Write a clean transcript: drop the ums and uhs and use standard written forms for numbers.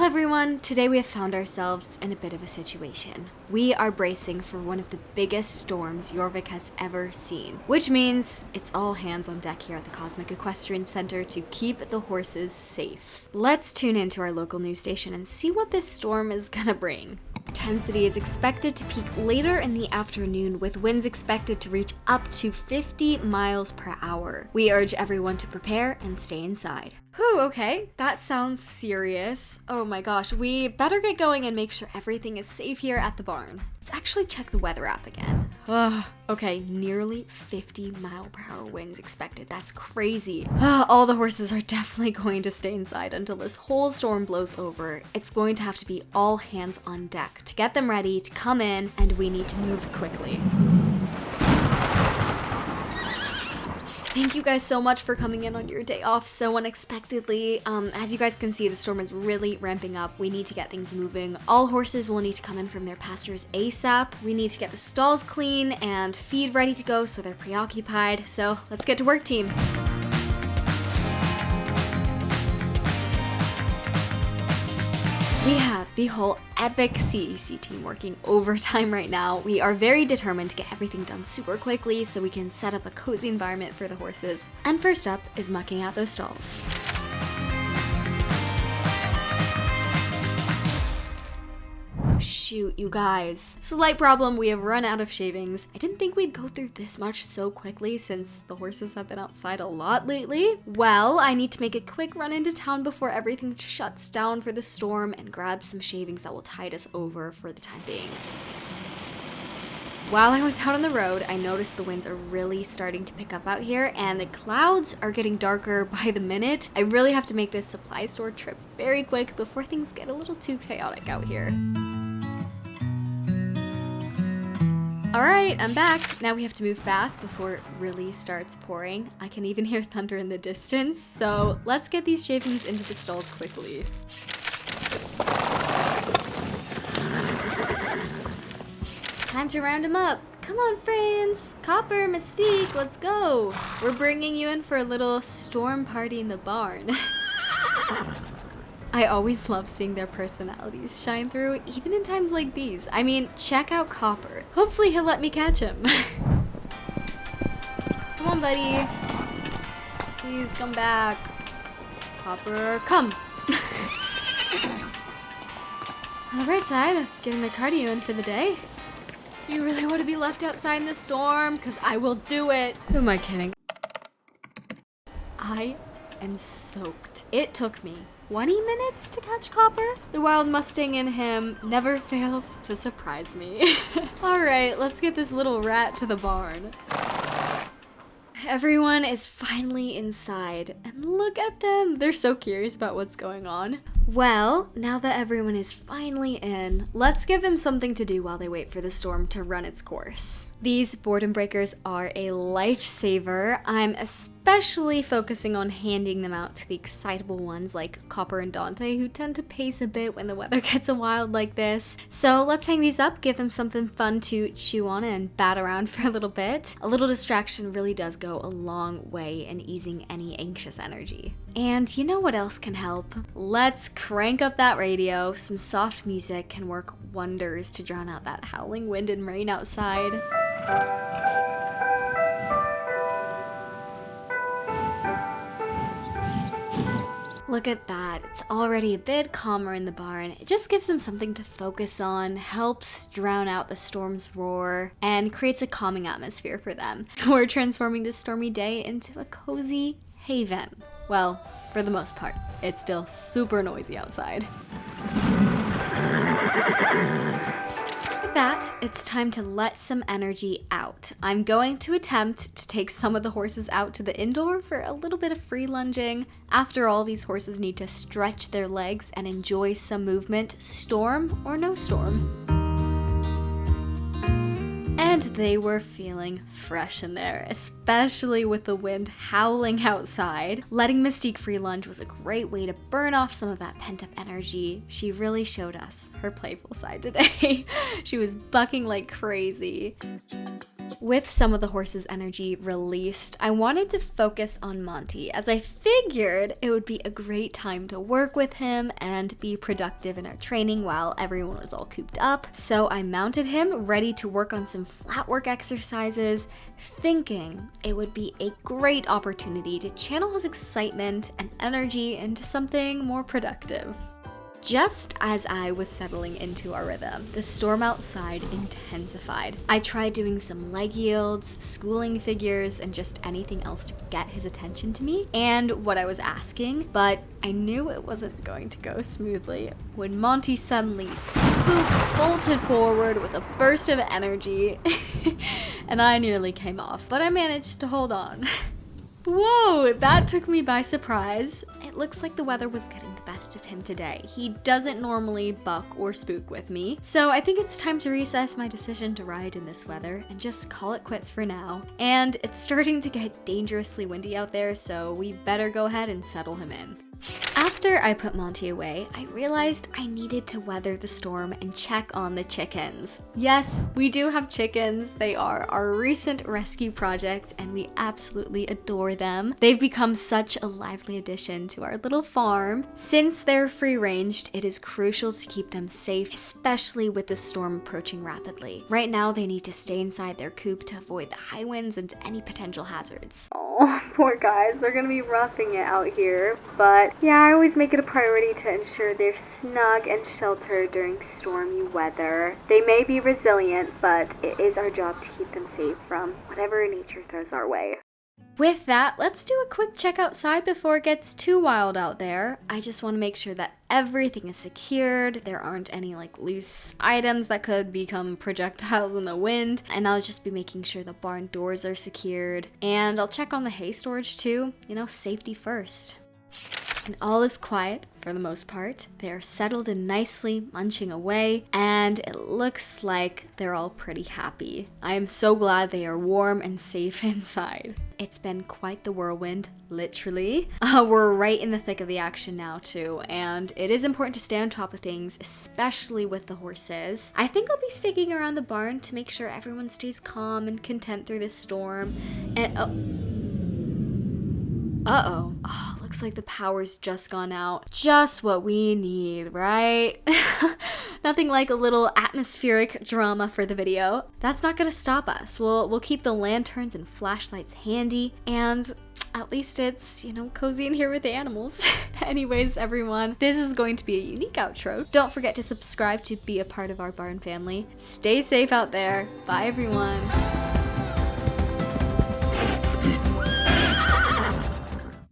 Well everyone, today we have found ourselves in a bit of a situation. We are bracing for one of the biggest storms Jorvik has ever seen, which means it's all hands on deck here at the Cosmic Equestrian Center to keep the horses safe. Let's tune into our local news station and see what this storm is gonna bring. Intensity is expected to peak later in the afternoon, with winds expected to reach up to 50 miles per hour. We urge everyone to prepare and stay inside. Whew, okay, that sounds serious. Oh my gosh, we better get going and make sure everything is safe here at the barn. Let's actually check the weather app again. Ugh, okay, nearly 50-mile-per-hour winds expected. That's crazy. All the horses are definitely going to stay inside until this whole storm blows over. It's going to have to be all hands on deck to get them ready to come in, and we need to move quickly. Thank you guys so much for coming in on your day off so unexpectedly. As you guys can see, the storm is really ramping up. We need to get things moving. All horses will need to come in from their pastures ASAP. We need to get the stalls clean and feed ready to go so they're preoccupied. So let's get to work, team. We have the whole epic CEC team working overtime right now. We are very determined to get everything done super quickly so we can set up a cozy environment for the horses. And first up is mucking out those stalls. Shoot, you guys. Slight problem, we have run out of shavings. I didn't think we'd go through this much so quickly since the horses have been outside a lot lately. Well, I need to make a quick run into town before everything shuts down for the storm and grab some shavings that will tide us over for the time being. While I was out on the road, I noticed the winds are really starting to pick up out here and the clouds are getting darker by the minute. I really have to make this supply store trip very quick before things get a little too chaotic out here. Alright, I'm back. Now we have to move fast before it really starts pouring. I can even hear thunder in the distance, so let's get these shavings into the stalls quickly. Time to round them up. Come on, friends. Copper, Mystique, let's go. We're bringing you in for a little storm party in the barn. I always love seeing their personalities shine through, even in times like these. I mean, check out Copper. Hopefully he'll let me catch him. Come on, buddy. Please come back. Copper, come. On the bright side of getting my cardio in for the day. You really want to be left outside in the storm? Because I will do it. Who am I kidding? I am soaked. It took me 20 minutes to catch Copper. The wild Mustang in him never fails to surprise me. Alright, let's get this little rat to the barn. Everyone is finally inside, and look at them! They're so curious about what's going on. Well, now that everyone is finally in, let's give them something to do while they wait for the storm to run its course. These boredom breakers are a lifesaver. I'm especially focusing on handing them out to the excitable ones like Copper and Dante, who tend to pace a bit when the weather gets wild like this. So let's hang these up, give them something fun to chew on and bat around for a little bit. A little distraction really does go a long way in easing any anxious energy. And you know what else can help? Let's crank up that radio. Some soft music can work wonders to drown out that howling wind and rain outside. Look at that, it's already a bit calmer in the barn. It just gives them something to focus on, helps drown out the storm's roar, and creates a calming atmosphere for them. We're transforming this stormy day into a cozy haven. Well, for the most part. It's still super noisy outside. With that, it's time to let some energy out. I'm going to attempt to take some of the horses out to the indoor for a little bit of free lunging. After all, these horses need to stretch their legs and enjoy some movement, storm or no storm. And they were feeling fresh in there, especially with the wind howling outside. Letting Mystique free lunge was a great way to burn off some of that pent-up energy. She really showed us her playful side today. She was bucking like crazy. With some of the horse's energy released, I wanted to focus on Monty, as I figured it would be a great time to work with him and be productive in our training while everyone was all cooped up. So I mounted him, ready to work on some flat work exercises, thinking it would be a great opportunity to channel his excitement and energy into something more productive. Just as I was settling into our rhythm, the storm outside intensified. I tried doing some leg yields, schooling figures, and just anything else to get his attention to me and what I was asking, but I knew it wasn't going to go smoothly when Monty suddenly spooked, bolted forward with a burst of energy, and I nearly came off, but I managed to hold on. Whoa, that took me by surprise. It looks like the weather was getting the best of him today. He doesn't normally buck or spook with me, so I think it's time to reassess my decision to ride in this weather and just call it quits for now. And it's starting to get dangerously windy out there, so we better go ahead and settle him in. After I put Monty away, I realized I needed to weather the storm and check on the chickens. Yes, we do have chickens. They are our recent rescue project, and we absolutely adore them. They've become such a lively addition to our little farm. Since they're free-ranged, it is crucial to keep them safe, especially with the storm approaching rapidly. Right now, they need to stay inside their coop to avoid the high winds and any potential hazards. Oh, poor guys, they're gonna be roughing it out here, but yeah, I always make it a priority to ensure they're snug and sheltered during stormy weather. They may be resilient, but it is our job to keep them safe from whatever nature throws our way. With that, let's do a quick check outside before it gets too wild out there. I just want to make sure that everything is secured, there aren't any loose items that could become projectiles in the wind, and I'll just be making sure the barn doors are secured. And I'll check on the hay storage too, safety first. And all is quiet for the most part. They are settled in nicely, munching away, and it looks like they're all pretty happy. I am so glad they are warm and safe inside. It's been quite the whirlwind, literally. We're right in the thick of the action now too, and it is important to stay on top of things, especially with the horses. I think I'll be sticking around the barn to make sure everyone stays calm and content through this storm. And uh-oh. Oh, looks like the power's just gone out. Just what we need, right? Nothing like a little atmospheric drama for the video. That's not gonna stop us. We'll keep the lanterns and flashlights handy, and at least it's, cozy in here with the animals. Anyways, everyone, this is going to be a unique outro. Don't forget to subscribe to be a part of our barn family. Stay safe out there. Bye, everyone.